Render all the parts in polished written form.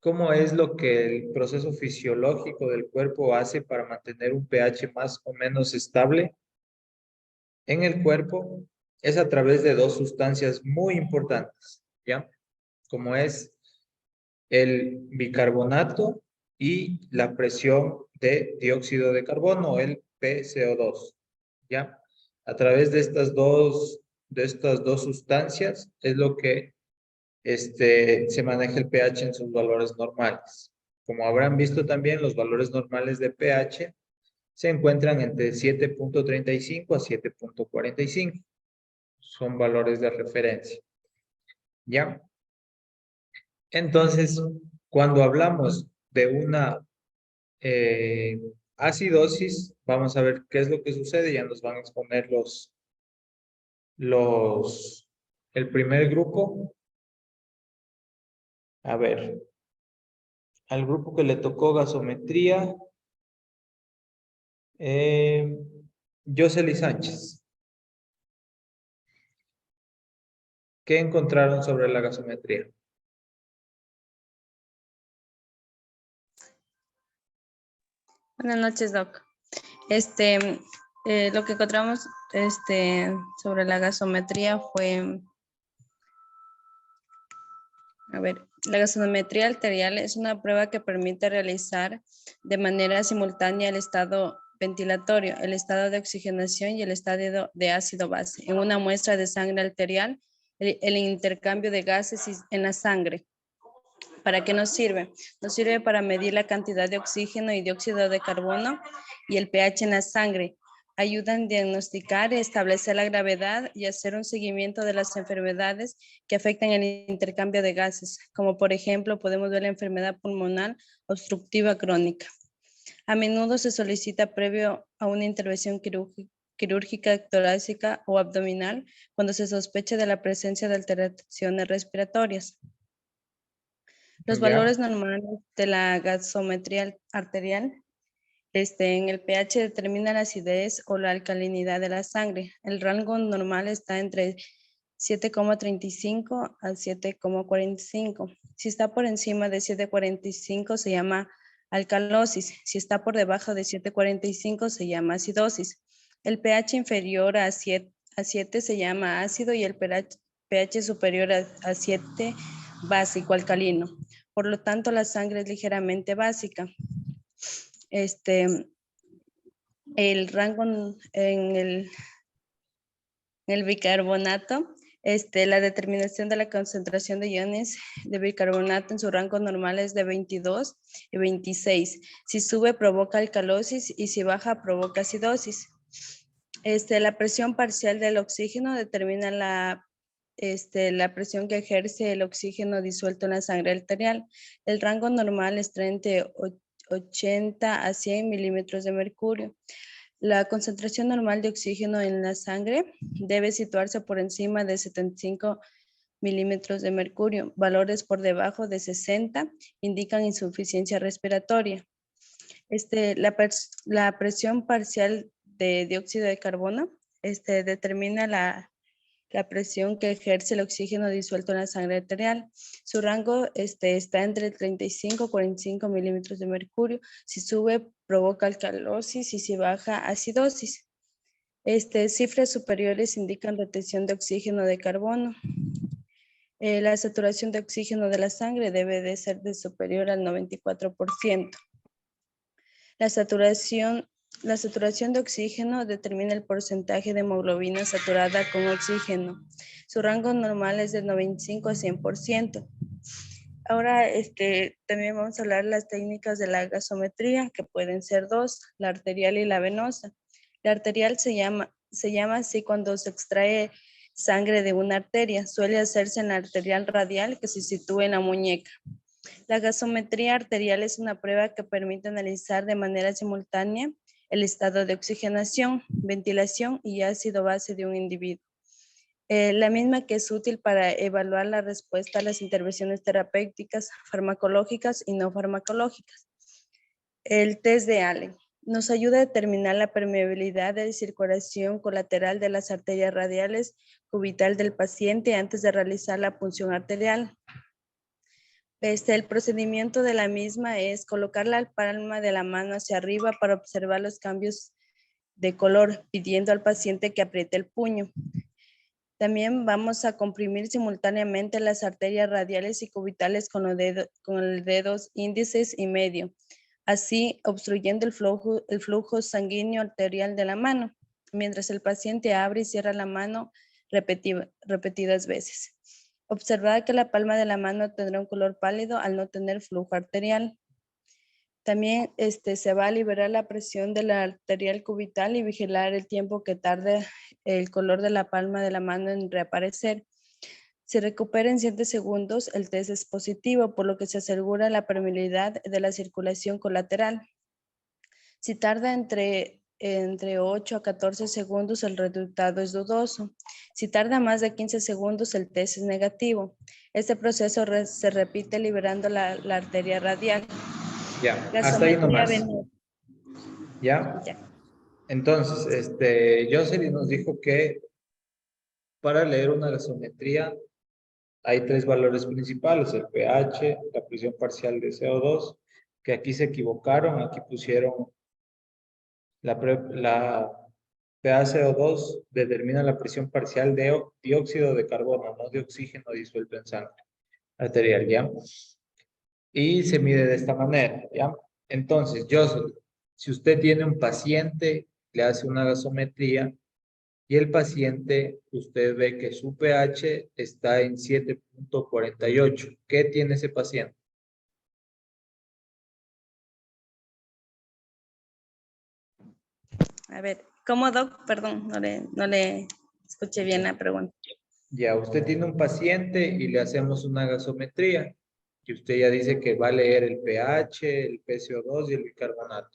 cómo es lo que el proceso fisiológico del cuerpo hace para mantener un pH más o menos estable en el cuerpo, es a través de dos sustancias muy importantes, ¿ya? Como es el bicarbonato y la presión de dióxido de carbono, el PCO2, ¿ya? A través de estas dos sustancias es lo que se maneja el pH en sus valores normales. Como habrán visto también, los valores normales de pH se encuentran entre 7,35 a 7,45. Son valores de referencia, ¿ya? Entonces, cuando hablamos de una acidosis, vamos a ver qué es lo que sucede. Ya nos van a exponer el primer grupo. A ver, al grupo que le tocó gasometría, Josely Sánchez. ¿Qué encontraron sobre la gasometría? Buenas noches, Doc. Lo que encontramos sobre la gasometría fue, la gasometría arterial es una prueba que permite realizar de manera simultánea el estado ventilatorio, el estado de oxigenación y el estado de ácido base. En una muestra de sangre arterial, el intercambio de gases en la sangre. ¿Para qué nos sirve? Nos sirve para medir la cantidad de oxígeno y dióxido de carbono y el pH en la sangre. Ayudan a diagnosticar, establecer la gravedad y hacer un seguimiento de las enfermedades que afectan el intercambio de gases, como por ejemplo podemos ver la enfermedad pulmonar obstructiva crónica. A menudo se solicita previo a una intervención quirúrgica torácica o abdominal cuando se sospecha de la presencia de alteraciones respiratorias. Los valores normales de la gasometría arterial en el pH determina la acidez o la alcalinidad de la sangre. El rango normal está entre 7,35 a 7,45. Si está por encima de 7,45 se llama alcalosis. Si está por debajo de 7,45 se llama acidosis. El pH inferior a 7 se llama ácido y el pH superior a 7 básico alcalino. Por lo tanto, la sangre es ligeramente básica. El rango en el bicarbonato, la determinación de la concentración de iones de bicarbonato en su rango normal es de 22 y 26. Si sube provoca alcalosis y si baja provoca acidosis. La presión parcial del oxígeno determina la presión que ejerce el oxígeno disuelto en la sangre arterial. El rango normal está entre 80 a 100 milímetros de mercurio. La concentración normal de oxígeno en la sangre debe situarse por encima de 75 milímetros de mercurio. Valores por debajo de 60 indican insuficiencia respiratoria. La presión parcial de dióxido de carbono determina la presión que ejerce el oxígeno disuelto en la sangre arterial. Su rango está entre 35 y 45 milímetros de mercurio. Si sube, provoca alcalosis y si baja, acidosis. Cifras superiores indican retención de oxígeno de carbono. La saturación de oxígeno de la sangre debe de ser superior al 94%. La saturación de oxígeno determina el porcentaje de hemoglobina saturada con oxígeno. Su rango normal es de 95 a 100%. Ahora también vamos a hablar de las técnicas de la gasometría, que pueden ser dos, la arterial y la venosa. La arterial se llama así cuando se extrae sangre de una arteria. Suele hacerse en la arterial radial que se sitúa en la muñeca. La gasometría arterial es una prueba que permite analizar de manera simultánea el estado de oxigenación, ventilación y ácido base de un individuo. La misma que es útil para evaluar la respuesta a las intervenciones terapéuticas, farmacológicas y no farmacológicas. El test de Allen. nos ayuda a determinar la permeabilidad de circulación colateral de las arterias radiales cubital del paciente antes de realizar la punción arterial. El procedimiento de la misma es colocar la palma de la mano hacia arriba para observar los cambios de color, pidiendo al paciente que apriete el puño. También vamos a comprimir simultáneamente las arterias radiales y cubitales con los dedos índices y medio, así obstruyendo el flujo sanguíneo arterial de la mano, mientras el paciente abre y cierra la mano repetidas veces. Observar que la palma de la mano tendrá un color pálido al no tener flujo arterial. También se va a liberar la presión de la arterial cubital y vigilar el tiempo que tarde el color de la palma de la mano en reaparecer. Si recupera en 7 segundos, el test es positivo, por lo que se asegura la permeabilidad de la circulación colateral. Si tarda entre 8 a 14 segundos, el resultado es dudoso. Si tarda más de 15 segundos, el test es negativo. Este proceso se repite liberando la arteria radial. Ya, hasta ahí Gasometría nomás. venosa. ¿Ya? Ya. Entonces, Jocelyn nos dijo que para leer una gasometría hay 3 valores principales, el pH, la presión parcial de CO2, que aquí se equivocaron, aquí pusieron la PaCO2 determina la presión parcial de dióxido de carbono, no de oxígeno disuelto en sangre arterial, ¿ya? Y se mide de esta manera, ¿ya? Entonces, Jocelyn, si usted tiene un paciente, le hace una gasometría y el paciente, usted ve que su pH está en 7.48. ¿Qué tiene ese paciente? A ver, ¿cómo, Doc? Perdón, no le escuché bien la pregunta. Ya, usted tiene un paciente y le hacemos una gasometría. Y usted ya dice que va a leer el pH, el PCO2 y el bicarbonato.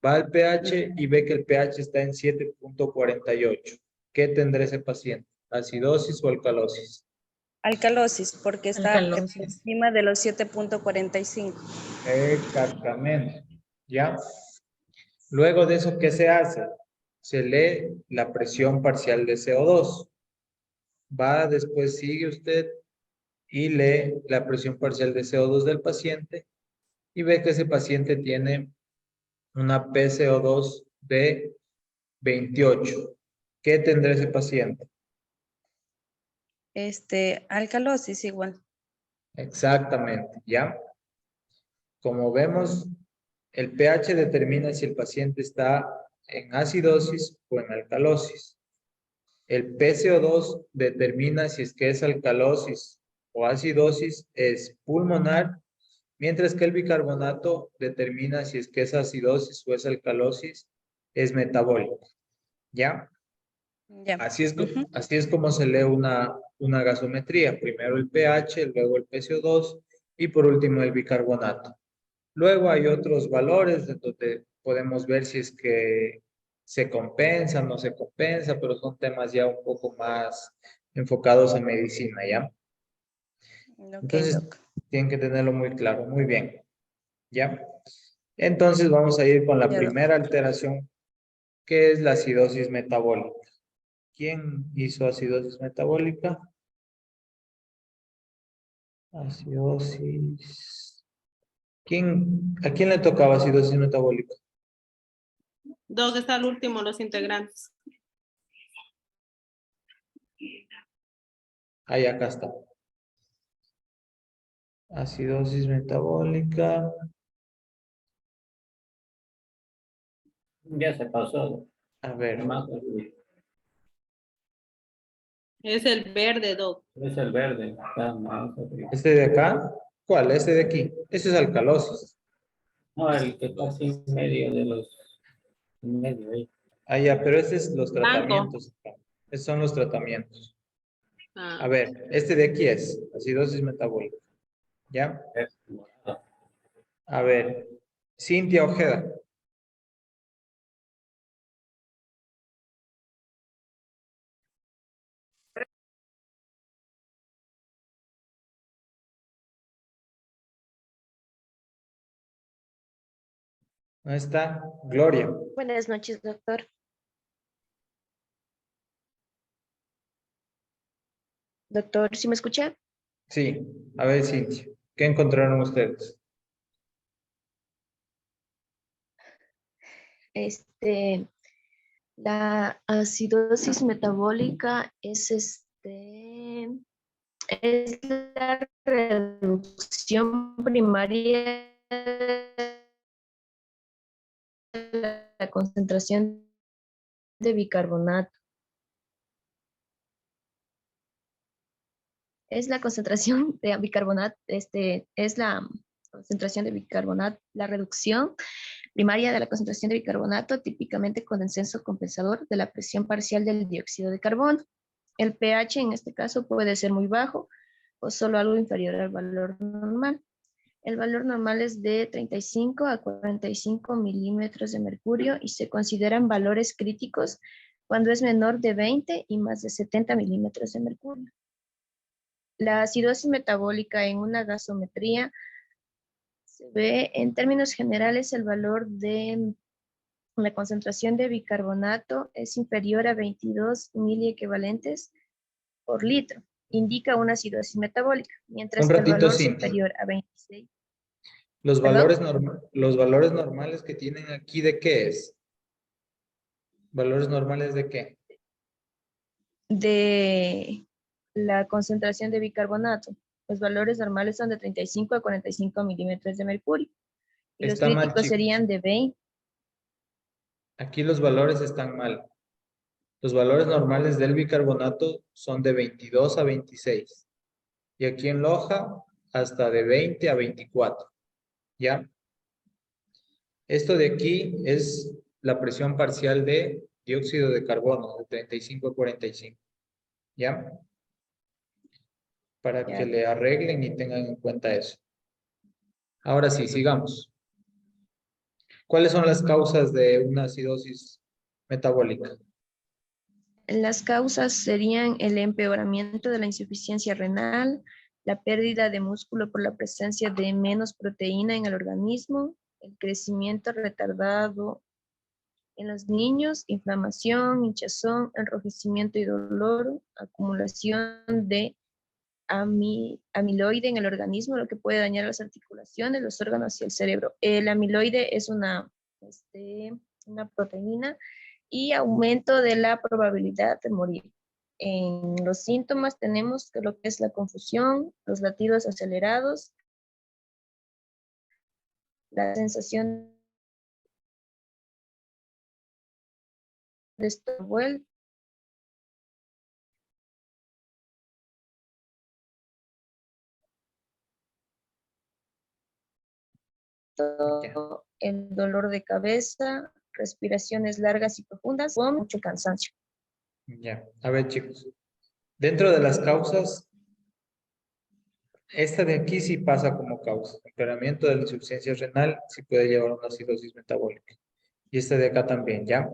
Va al pH y ve que el pH está en 7.48. ¿Qué tendrá ese paciente? ¿Acidosis o alcalosis? Alcalosis, porque está por Alcalosis. encima de los 7.45. Exactamente. ¿Ya? Luego de eso, ¿qué se hace? Se lee la presión parcial de CO2. Va, después sigue usted y lee la presión parcial de CO2 del paciente y ve que ese paciente tiene una PCO2 de 28. ¿Qué tendrá ese paciente? Alcalosis igual. Exactamente, ¿ya? Como vemos, el pH determina si el paciente está en acidosis o en alcalosis. El PCO2 determina si es que es alcalosis o acidosis, es pulmonar, mientras que el bicarbonato determina si es que es acidosis o es alcalosis, es metabólico. ¿Ya? Ya. Así es como se lee una gasometría. Primero el pH, luego el PCO2 y por último el bicarbonato. Luego hay otros valores de donde podemos ver si es que se compensa, no se compensa, pero son temas ya un poco más enfocados a medicina, ¿ya? Ok, Entonces, Doc. tienen que tenerlo muy claro, muy bien, ¿ya? Entonces, vamos a ir con la Ya, Doc. primera alteración, que es la acidosis metabólica. ¿Quién hizo acidosis metabólica? Acidosis. ¿A quién le tocaba acidosis metabólica? Dos está al último, los integrantes. Ahí, acá está. Acidosis metabólica. Ya se pasó. A ver, Nomás Es el verde, Doc. es el verde. ¿este de acá? ¿Cuál? Este de aquí. Este es alcalosis. No, el que está así en medio de los. En medio ahí. Ah, ya, pero este es los Blanco. tratamientos. Estos son los tratamientos. A Ah, ver, este de aquí es acidosis metabólica. ¿Ya? Es morado. A ver, Cintia Ojeda. ¿Dónde está? Gloria. Buenas noches, doctor. Doctor, ¿sí me escucha? Sí. A ver, Cintia. ¿Qué encontraron ustedes? La acidosis metabólica es la reducción primaria de la concentración de bicarbonato. Es la concentración de bicarbonato, es la concentración de bicarbonato, la reducción primaria de la concentración de bicarbonato, típicamente con descenso compensador de la presión parcial del dióxido de carbono. El pH en este caso puede ser muy bajo o solo algo inferior al valor normal. El valor normal es de 35 a 45 milímetros de mercurio y se consideran valores críticos cuando es menor de 20 y más de 70 milímetros de mercurio. La acidosis metabólica en una gasometría se ve en términos generales el valor de la concentración de bicarbonato es inferior a 22 miliequivalentes por litro. Indica una acidosis metabólica, mientras Un que el ratito, valor Cintia. superior a 26. Los ¿Perdón? valores normales que tienen aquí, ¿de qué es? ¿Valores normales de qué? De la concentración de bicarbonato. Los valores normales son de 35 a 45 milímetros de mercurio. Y los Está mal, críticos chicos. serían de 20. Aquí los valores están mal. Los valores normales del bicarbonato son de 22 a 26. Y aquí en Loja, hasta de 20 a 24. ¿Ya? Esto de aquí es la presión parcial de dióxido de carbono, de 35 a 45. ¿Ya? Para que Ya. le arreglen y tengan en cuenta eso. Ahora sí, sigamos. ¿Cuáles son las causas de una acidosis metabólica? Las causas serían el empeoramiento de la insuficiencia renal, la pérdida de músculo por la presencia de menos proteína en el organismo, el crecimiento retardado en los niños, inflamación, hinchazón, enrojecimiento y dolor, acumulación de amiloide en el organismo, lo que puede dañar las articulaciones, los órganos y el cerebro. El amiloide es una proteína y aumento de la probabilidad de morir. En los síntomas tenemos lo que es la confusión, los latidos acelerados, la sensación de estar vuelto, Ya, el dolor de cabeza, respiraciones largas y profundas, con mucho cansancio. ya. A ver, chicos. Dentro de las causas, esta de aquí sí pasa como causa. Empeoramiento de la insuficiencia renal sí puede llevar a una acidosis metabólica. Y esta de acá también, ¿ya?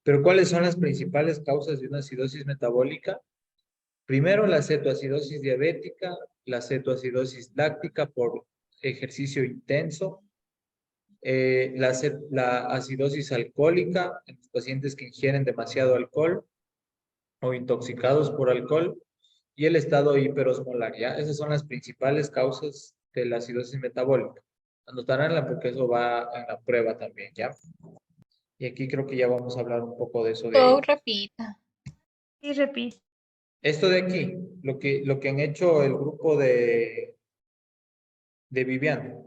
Pero ¿cuáles son las principales causas de una acidosis metabólica? Primero, la cetoacidosis diabética, la cetoacidosis láctica por ejercicio intenso, la acidosis alcohólica en los pacientes que ingieren demasiado alcohol o intoxicados por alcohol y el estado hiperosmolar, ¿ya? Esas son las principales causas de la acidosis metabólica. Anotaránla porque eso va en la prueba también, ¿ya? Y aquí creo que ya vamos a hablar un poco de eso de... Repita. Y repito. Esto de aquí, lo que han hecho el grupo de Viviana.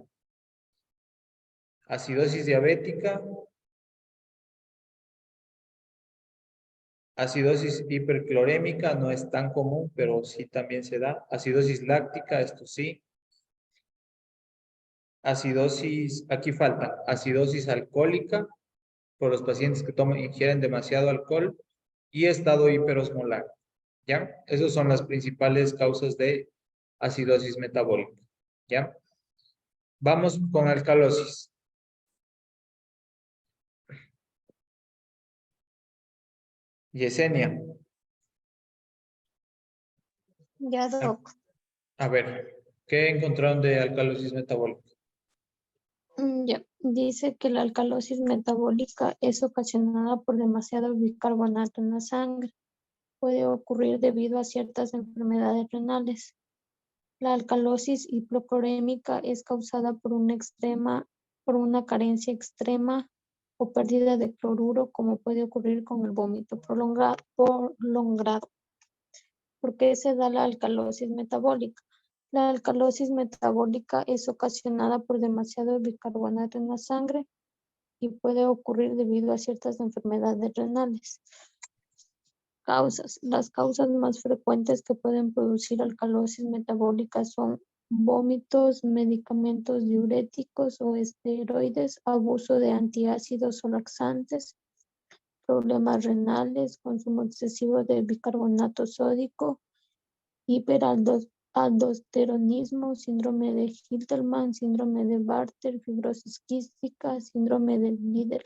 Acidosis diabética, acidosis hiperclorémica no es tan común, pero sí también se da. Acidosis láctica, esto sí. Acidosis, aquí falta, acidosis alcohólica por los pacientes que ingieren demasiado alcohol y estado hiperosmolar. ¿Ya? Esas son las principales causas de acidosis metabólica. ¿Ya? Vamos con alcalosis. Yesenia. Ya, doc. A ver, ¿qué encontraron de alcalosis metabólica? Ya. dice que la alcalosis metabólica es ocasionada por demasiado bicarbonato en la sangre. Puede ocurrir debido a ciertas enfermedades renales. La alcalosis hipoclorémica es causada por una carencia extrema o pérdida de cloruro, como puede ocurrir con el vómito prolongado. ¿Por qué se da la alcalosis metabólica? La alcalosis metabólica es ocasionada por demasiado bicarbonato en la sangre y puede ocurrir debido a ciertas enfermedades renales. Causas. Las causas más frecuentes que pueden producir alcalosis metabólica son vómitos, medicamentos diuréticos o esteroides, abuso de antiácidos o laxantes, problemas renales, consumo excesivo de bicarbonato sódico, hiperaldosteronismo, síndrome de Hiltermann, síndrome de Bartter, fibrosis quística, síndrome de Liddle.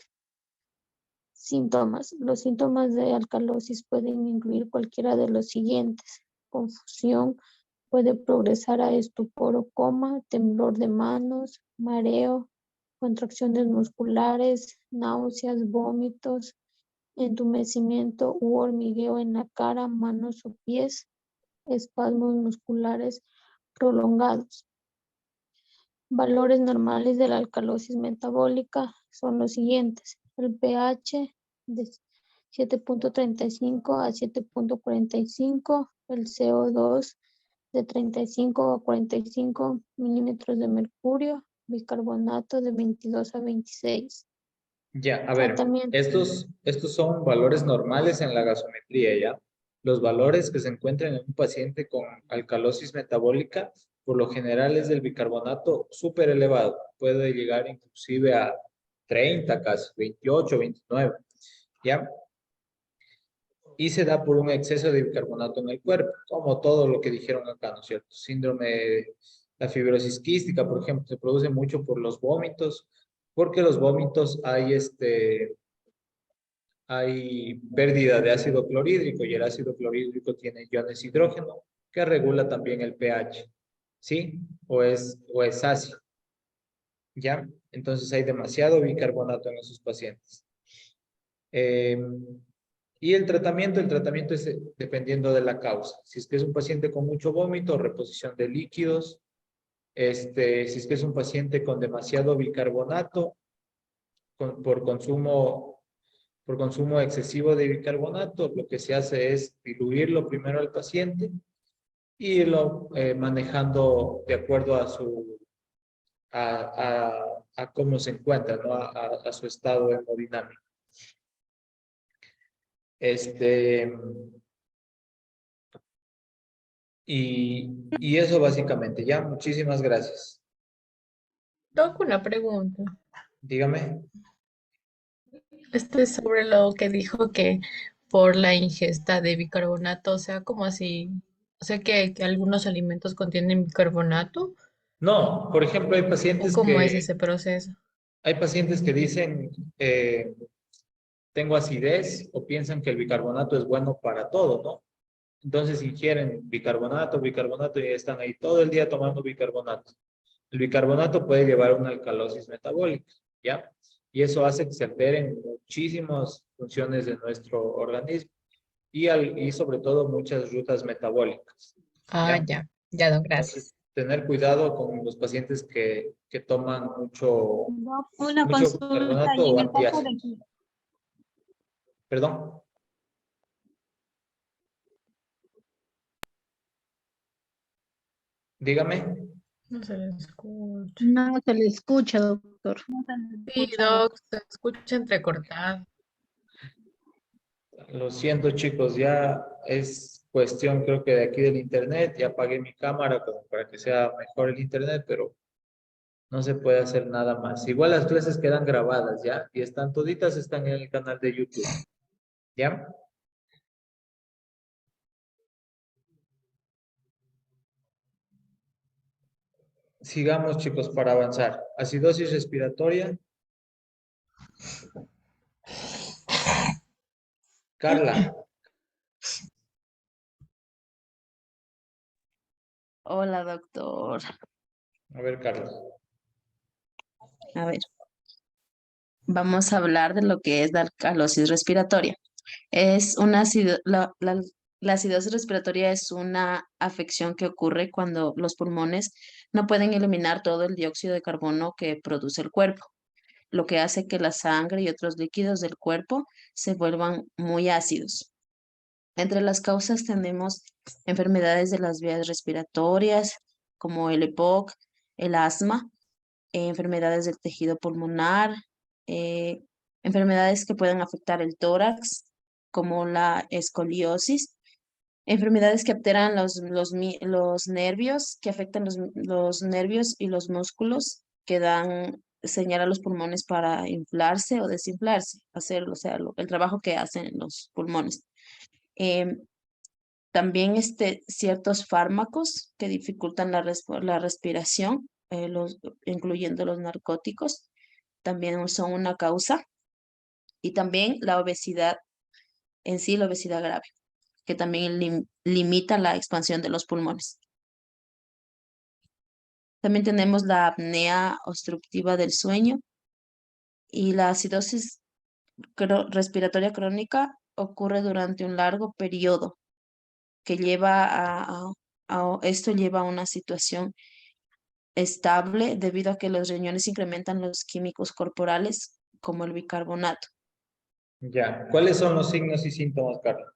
Síntomas. Los síntomas de alcalosis pueden incluir cualquiera de los siguientes: confusión, puede progresar a estupor o coma, temblor de manos, mareo, contracciones musculares, náuseas, vómitos, entumecimiento u hormigueo en la cara, manos o pies, espasmos musculares prolongados. Valores normales de la alcalosis metabólica son los siguientes: el pH de 7.35 a 7.45, el CO2 de 35 a 45 milímetros de mercurio, bicarbonato de 22 a 26. Ya, a ver, Tratamiento. estos son valores normales en la gasometría, ¿ya? Los valores que se encuentran en un paciente con alcalosis metabólica, por lo general es del bicarbonato súper elevado. Puede llegar inclusive a 30 casi, 28, 29, ¿ya? Y se da por un exceso de bicarbonato en el cuerpo, como todo lo que dijeron acá, ¿no es cierto? Síndrome de la fibrosis quística, por ejemplo, se produce mucho por los vómitos, porque los vómitos hay pérdida de ácido clorhídrico y el ácido clorhídrico tiene iones hidrógeno que regula también el pH, ¿sí? O es ácido, ¿ya? Entonces hay demasiado bicarbonato en esos pacientes. Y el tratamiento es dependiendo de la causa. Si es que es un paciente con mucho vómito, reposición de líquidos. Si es que es un paciente con demasiado bicarbonato, por consumo excesivo de bicarbonato, lo que se hace es diluirlo primero al paciente y irlo manejando de acuerdo a cómo se encuentra, ¿no? A su estado hemodinámico. Y eso básicamente, ya. Muchísimas gracias. Tengo una pregunta. Dígame. Este es sobre lo que dijo que por la ingesta de bicarbonato, o sea, como así, o sea, que algunos alimentos contienen bicarbonato, No, por ejemplo, o cómo es ese proceso. hay pacientes que dicen, tengo acidez o piensan que el bicarbonato es bueno para todo, ¿no? Entonces ingieren bicarbonato y están ahí todo el día tomando bicarbonato. El bicarbonato puede llevar a una alcalosis metabólica, ¿ya? Y eso hace que se alteren muchísimas funciones de nuestro organismo y sobre todo muchas rutas metabólicas, Ah, ¿ya? ya, don, Entonces, gracias. tener cuidado con los pacientes que toman Doc, una mucho consulta bicarbonato y o en el caso de antiácidos. que Perdón. Dígame. No se le escucha. no se le escucha, doctor. Sí, doc, se escucha entrecortado. Lo siento, chicos, ya es cuestión, creo que de aquí del internet. Ya apagué mi cámara como para que sea mejor el internet, pero no se puede hacer nada más. Igual las clases quedan grabadas, ¿ya? Y están toditas, están en el canal de YouTube, ¿ya? Sigamos, chicos, para avanzar. Acidosis respiratoria. Carla. Hola, doctor. A ver, Carla. A ver, vamos a hablar de lo que es la alcalosis respiratoria. Es una la acidosis respiratoria es una afección que ocurre cuando los pulmones no pueden eliminar todo el dióxido de carbono que produce el cuerpo, lo que hace que la sangre y otros líquidos del cuerpo se vuelvan muy ácidos. Entre las causas tenemos enfermedades de las vías respiratorias, como el EPOC, el asma, enfermedades del tejido pulmonar, eh, enfermedades que pueden afectar el tórax, como la escoliosis, enfermedades que alteran los nervios, que afectan los nervios y los músculos, que dan señal a los pulmones para inflarse o desinflarse, hacer, o sea, el trabajo que hacen los pulmones. Em, También ciertos fármacos que dificultan la respiración, incluyendo los narcóticos, también son una causa. Y también la obesidad en sí, la obesidad grave, que también limita la expansión de los pulmones. También tenemos la apnea obstructiva del sueño y la acidosis respiratoria crónica ocurre durante un largo periodo que esto lleva a una situación estable debido a que los riñones incrementan los químicos corporales como el bicarbonato. Ya. ¿Cuáles son los signos y síntomas, Carla?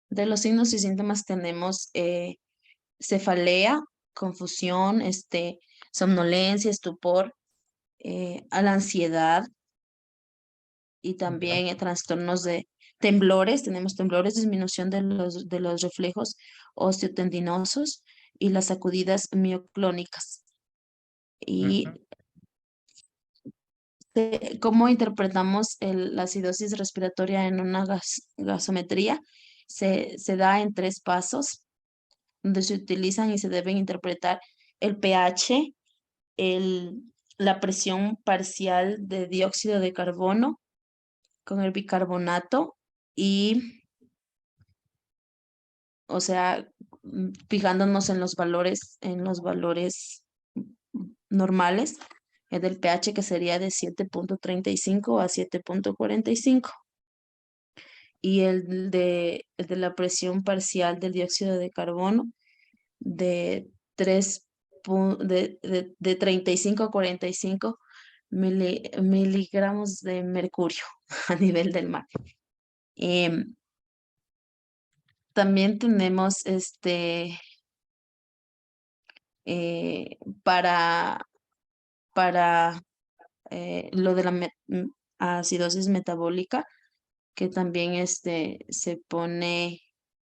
De los signos y síntomas tenemos cefalea, confusión, somnolencia, estupor, a la ansiedad y también trastornos de temblores. Tenemos temblores, disminución de los reflejos osteotendinosos y las sacudidas mioclónicas. Y ¿cómo interpretamos la acidosis respiratoria en una gasometría? Se da en 3 pasos, donde se utilizan y se deben interpretar el pH, la presión parcial de dióxido de carbono con el bicarbonato y, o sea, fijándonos en los valores normales del pH, que sería de 7.35 a 7.45. Y el de la presión parcial del dióxido de carbono de 35 a 45 miligramos de mercurio a nivel del mar. También tenemos para lo de la acidosis metabólica, que también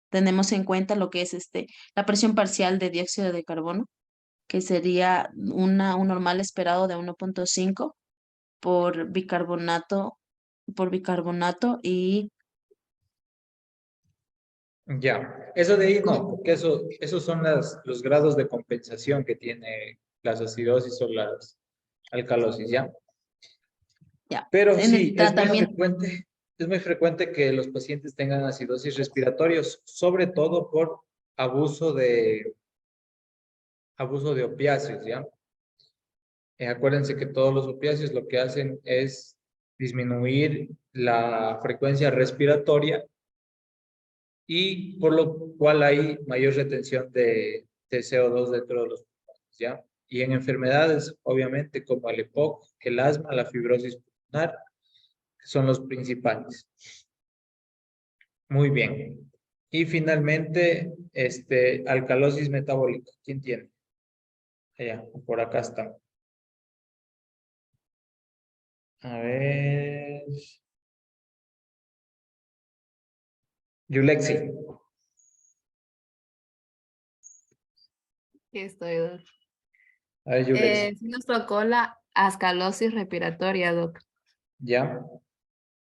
tenemos en cuenta lo que es la presión parcial de dióxido de carbono, que sería un normal esperado de 1.5 por bicarbonato y Ya. Eso de ahí no, porque esos son los grados de compensación que tiene las acidosis o las alcalosis, ¿ya? ya. Pero En sí, el tratamiento, es muy frecuente que los pacientes tengan acidosis respiratorios, sobre todo por abuso de opiáceos, ¿ya? Acuérdense que todos los opiáceos lo que hacen es disminuir la frecuencia respiratoria y por lo cual hay mayor retención de CO2 dentro de los pulmones, ¿ya? Y en enfermedades, obviamente, como el EPOC, el asma, la fibrosis pulmonar, son los principales. Muy bien. Y finalmente, alcalosis metabólica. ¿Quién tiene? Allá, por acá está. A ver. Yulexi. Aquí estoy, Doc. A ver, Yulexi. Sí nos tocó la ascalosis respiratoria, Doc. ¿Ya?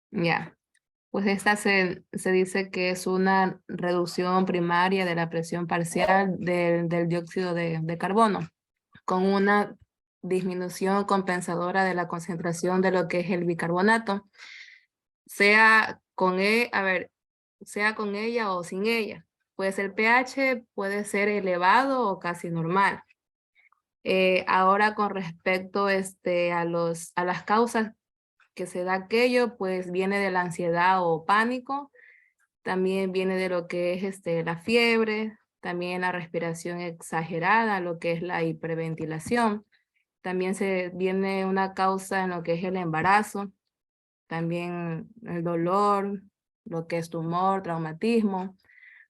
Ya. Pues esta se dice que es una reducción primaria de la presión parcial del dióxido de carbono, con una disminución compensadora de la concentración de lo que es el bicarbonato, sea con ella o sin ella. Pues el pH puede ser elevado o casi normal. Ahora con respecto a las causas que se da aquello, pues viene de la ansiedad o pánico, también viene de lo que es la fiebre, también la respiración exagerada, lo que es la hiperventilación, también se viene una causa en lo que es el embarazo, también el dolor, lo que es tumor, traumatismo,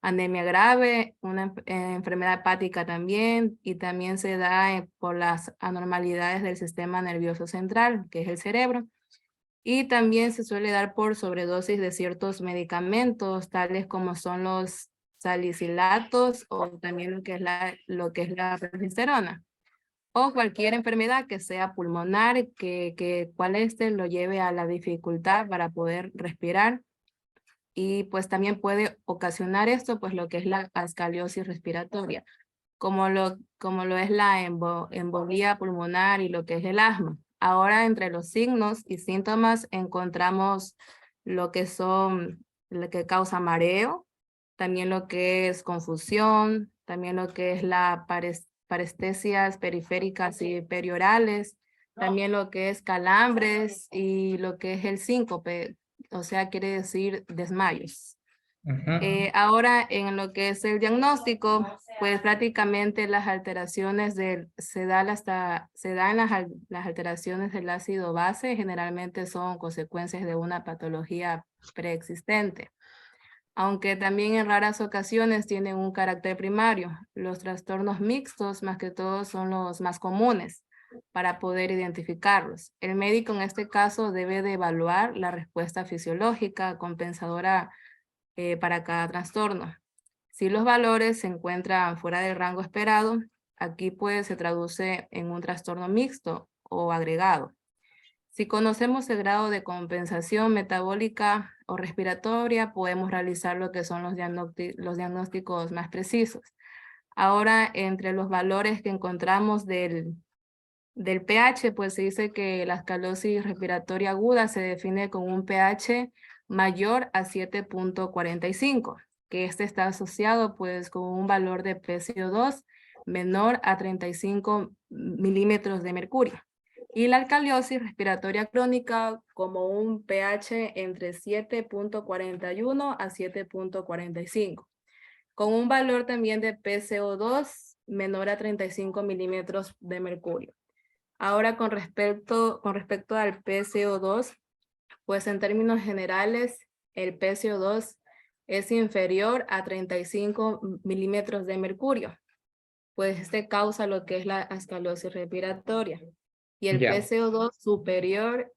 anemia grave, una enfermedad hepática también, y también se da por las anormalidades del sistema nervioso central, que es el cerebro. Y también se suele dar por sobredosis de ciertos medicamentos, tales como son los salicilatos o también lo que es la progesterona. O cualquier enfermedad que sea pulmonar, cual lo lleve a la dificultad para poder respirar. Y pues también puede ocasionar esto, pues lo que es la escoliosis respiratoria, como lo es la embolía pulmonar y lo que es el asma. Ahora, entre los signos y síntomas encontramos lo que causa mareo, también lo que es confusión, también lo que es la parestesias periféricas y periorales, también lo que es calambres y lo que es el síncope, o sea, quiere decir desmayos. Ahora, en lo que es el diagnóstico, pues prácticamente las alteraciones se dan las alteraciones del ácido base, generalmente son consecuencias de una patología preexistente, aunque también en raras ocasiones tienen un carácter primario. Los trastornos mixtos, más que todo, son los más comunes para poder identificarlos. El médico en este caso debe de evaluar la respuesta fisiológica compensadora para cada trastorno. Si los valores se encuentran fuera del rango esperado, aquí pues se traduce en un trastorno mixto o agregado. Si conocemos el grado de compensación metabólica o respiratoria, podemos realizar lo que son los diagnósticos más precisos. Ahora, entre los valores que encontramos del pH, pues se dice que la esclerosis respiratoria aguda se define con un pH mayor a 7.45, que está asociado pues con un valor de PCO2 menor a 35 milímetros de mercurio. Y la alcaliosis respiratoria crónica como un pH entre 7.41 a 7.45, con un valor también de PCO2 menor a 35 milímetros de mercurio. Ahora con respecto al PCO2, pues en términos generales, el PCO2 es inferior a 35 milímetros de mercurio, pues causa lo que es la esclerosis respiratoria. Y el Ya. PCO2 superior.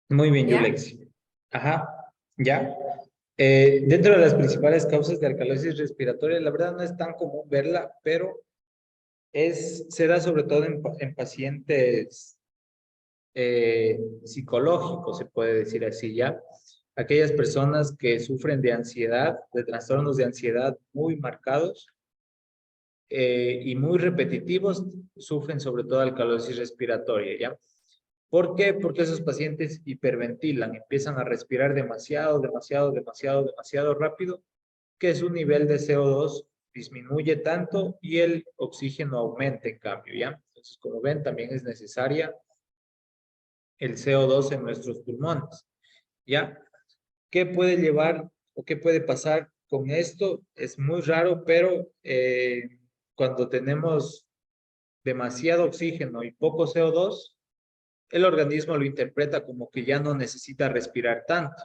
Muy bien, ¿Ya? Yulexi. Ajá, ya. Dentro de las principales causas de alcalosis respiratoria, la verdad no es tan común verla, pero se da sobre todo en pacientes psicológicos, se puede decir así, ¿ya? Aquellas personas que sufren de ansiedad, de trastornos de ansiedad muy marcados y muy repetitivos, sufren sobre todo alcalosis respiratoria, ¿ya? ¿Por qué? Porque esos pacientes hiperventilan, empiezan a respirar demasiado rápido, que su nivel de CO2 disminuye tanto y el oxígeno aumenta en cambio, ¿ya? Entonces, como ven, también es necesaria el CO2 en nuestros pulmones, ¿ya? ¿Qué puede llevar o qué puede pasar con esto? Es muy raro, pero cuando tenemos demasiado oxígeno y poco CO2, el organismo lo interpreta como que ya no necesita respirar tanto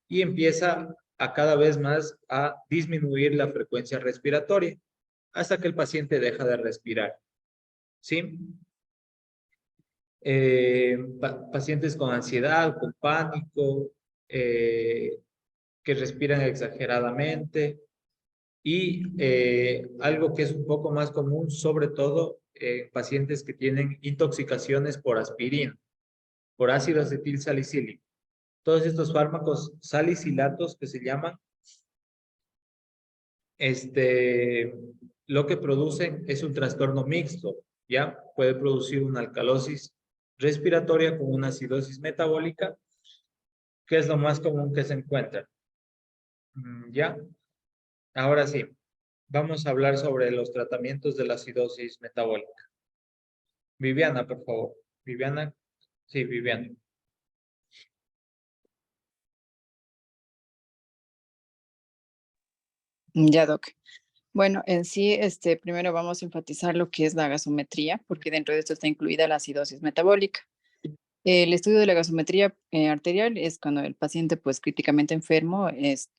y empieza a cada vez más a disminuir la frecuencia respiratoria hasta que el paciente deja de respirar, ¿sí? Pacientes con ansiedad, con pánico, que respiran exageradamente y algo que es un poco más común, sobre todo pacientes que tienen intoxicaciones por aspirina, por ácido acetil salicílico. Todos estos fármacos salicilatos que se llaman, lo que producen es un trastorno mixto, ¿ya? Puede producir una alcalosis respiratoria con una acidosis metabólica, que es lo más común que se encuentra. ¿Ya? Ahora sí, vamos a hablar sobre los tratamientos de la acidosis metabólica. Viviana, por favor. Viviana. Sí, Viviana. Ya, Doc. Bueno, en sí, primero vamos a enfatizar lo que es la gasometría, porque dentro de esto está incluida la acidosis metabólica. El estudio de la gasometría arterial es cuando el paciente, pues, críticamente enfermo,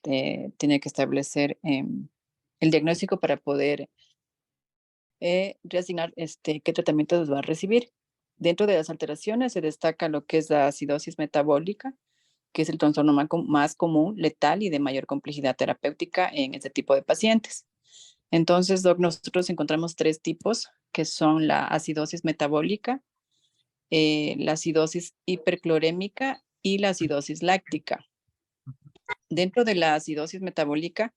tiene que establecer el diagnóstico para poder reasignar qué tratamientos va a recibir. Dentro de las alteraciones se destaca lo que es la acidosis metabólica, que es el trastorno más común, letal y de mayor complejidad terapéutica en este tipo de pacientes. Entonces, Doc, nosotros encontramos 3 tipos, que son la acidosis metabólica, la acidosis hiperclorémica y la acidosis láctica. Dentro de la acidosis metabólica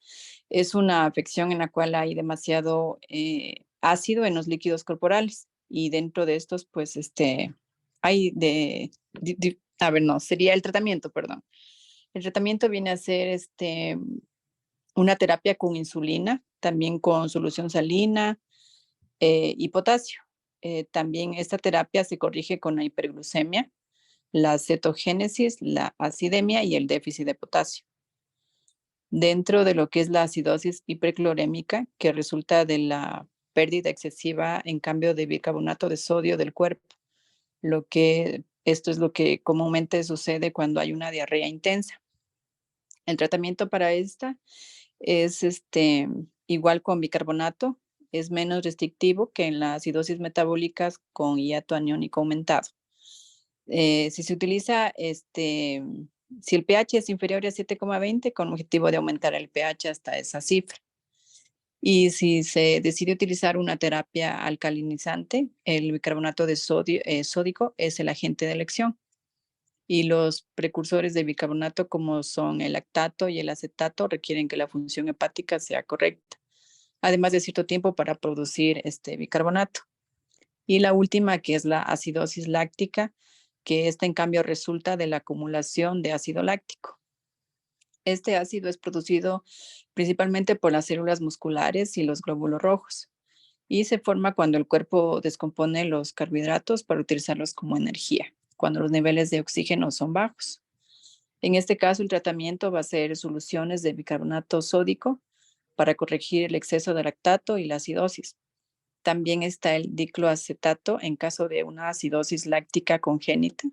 es una afección en la cual hay demasiado ácido en los líquidos corporales y dentro de estos, pues, hay sería el tratamiento, perdón. El tratamiento viene a ser una terapia con insulina, también con solución salina y potasio. También esta terapia se corrige con la hiperglucemia, la cetogénesis, la acidemia y el déficit de potasio. Dentro de lo que es la acidosis hiperclorémica, que resulta de la pérdida excesiva en cambio de bicarbonato de sodio del cuerpo. Esto es lo que comúnmente sucede cuando hay una diarrea intensa. El tratamiento para esta es igual con bicarbonato, es menos restrictivo que en las acidosis metabólicas con hiato aniónico aumentado. Si se utiliza, si el pH es inferior a 7,20, con objetivo de aumentar el pH hasta esa cifra. Y si se decide utilizar una terapia alcalinizante, el bicarbonato de sodio, sódico es el agente de elección. Y los precursores de bicarbonato, como son el lactato y el acetato, requieren que la función hepática sea correcta, además de cierto tiempo para producir bicarbonato. Y la última, que es la acidosis láctica, que esta en cambio resulta de la acumulación de ácido láctico. Este ácido es producido principalmente por las células musculares y los glóbulos rojos y se forma cuando el cuerpo descompone los carbohidratos para utilizarlos como energía, cuando los niveles de oxígeno son bajos. En este caso, el tratamiento va a ser soluciones de bicarbonato sódico para corregir el exceso de lactato y la acidosis. También está el dicloacetato en caso de una acidosis láctica congénita.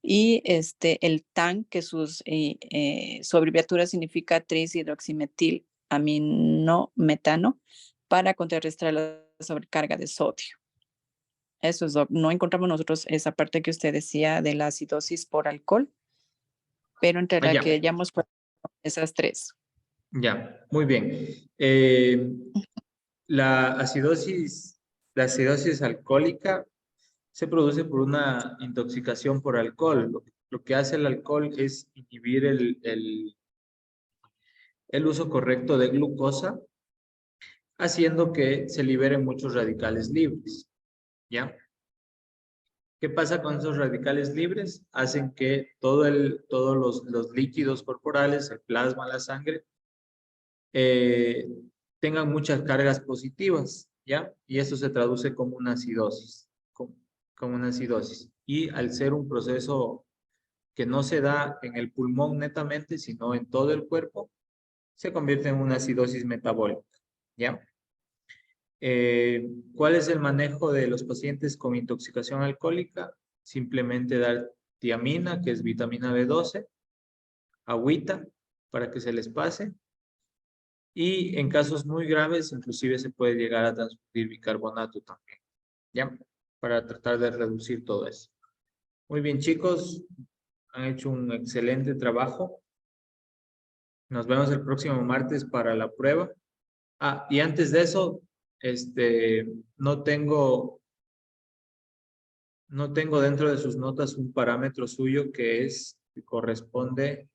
Y el TAN, que su abreviatura significa tris-hidroximetil aminometano, para contrarrestar la sobrecarga de sodio. Eso es, no encontramos nosotros esa parte que usted decía de la acidosis por alcohol, pero entre la que hayamos esas 3. Ya, muy bien. La acidosis alcohólica se produce por una intoxicación por alcohol. Lo que hace el alcohol es inhibir el uso correcto de glucosa, haciendo que se liberen muchos radicales libres. ¿Ya? ¿Qué pasa con esos radicales libres? Hacen que todos los líquidos corporales, el plasma, la sangre, tengan muchas cargas positivas, ¿ya? Y eso se traduce como una acidosis, como una acidosis. Y al ser un proceso que no se da en el pulmón netamente, sino en todo el cuerpo, se convierte en una acidosis metabólica, ¿ya? ¿Cuál es el manejo de los pacientes con intoxicación alcohólica? Simplemente dar tiamina, que es vitamina B12, agüita, para que se les pase. Y en casos muy graves, inclusive se puede llegar a transfundir bicarbonato también, ¿ya? Para tratar de reducir todo eso. Muy bien, chicos. Han hecho un excelente trabajo. Nos vemos el próximo martes para la prueba. Ah, y antes de eso, no tengo dentro de sus notas un parámetro suyo que corresponde